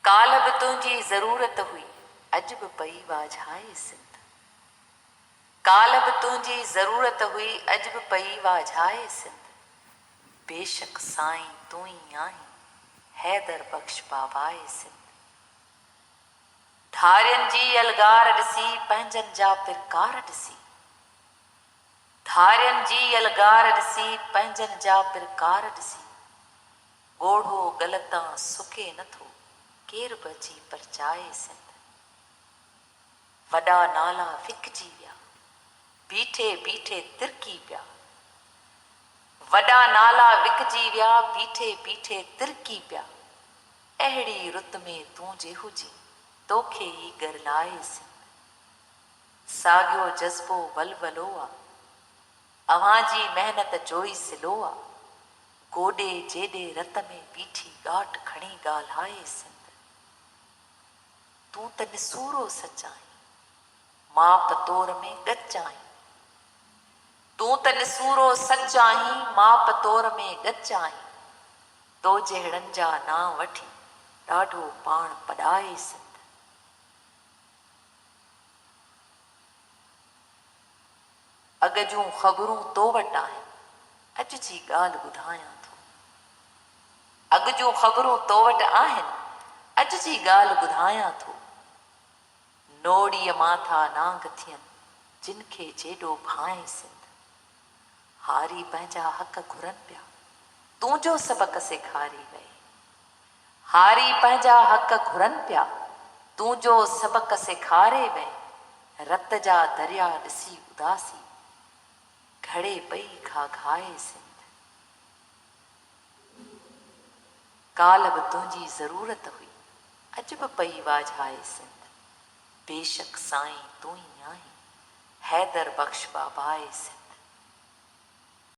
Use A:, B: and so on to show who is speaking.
A: काल बि तुंहिंजी ज़रूरत हुई, अॼु बि पई वाझाए सिंध। काल बि तुंहिंजी ज़रूरत हुई, अॼु बि पई वाझाए सिंध। बेशक साईं तूं ई आहीं, हैदर बख़्श बाबाए सिंध। धारियनि जी अलगार ॾिसी, पंहिंजनि जा पिरकार ॾिसी। धारियनि जी अलगार ॾिसी, पंहिंजनि जा पिरकार ॾिसी। ॻोढ़ो ग़लतां सुके नथो, केरु बि अची परचाए सिंध। वॾा नाला विकिजी विया, बीठे बीठे तिरकी पिया। वॾा नाला विकिजी विया, बीठे बीठे तिरकी पिया। अहिड़ी रुत में तूं जे हुजी, तोखे ई गरलाए सिंध। साॻियो जज़्बो वलवलो आ, अव्हां जी महिनत जो ई सिलो आ। गोॾे जेॾे रत में बीठी ॻाट खणी ॻाल्हाए सिंध। तूं त निसूरो सच आहीं, माप तोर में ॻच आहीं। तूं त निसूरो सच आहीं, माप तोर में ॻच आहीं। तो जहिड़नि जा नाम वठी, ॾाढो पाण पॾाए सिंध। अॻ जूं ख़बरूं तो वटि आहिनि, अॼु जी ॻाल्हि ॿुधायां थो। अॻ जूं ख़बरूं तो वटि आहिनि, अॼु जी ॻाल्हि ॿुधायां थो। नोड़ीअ माथा नांग थियनि, जिन खे जेॾो भाए सिंध। हारी पंहिंजा हक़ घुरनि पिया, तूं जो सबक़ सेखारी वई। हारी पंहिंजा हक़ घुरनि पिया, तूं जो सबक़ सेखारे वई। रत जा दरिया ॾिसी उदासी, घड़े पई घाघाए सिंध। काल बि तुंहिंजी ज़रूरत हुई, अॼु बि पई वाझाए सिंध। बेशक साईं तूं ई आहीं, हैदर बख़्श बाबाए सिंध।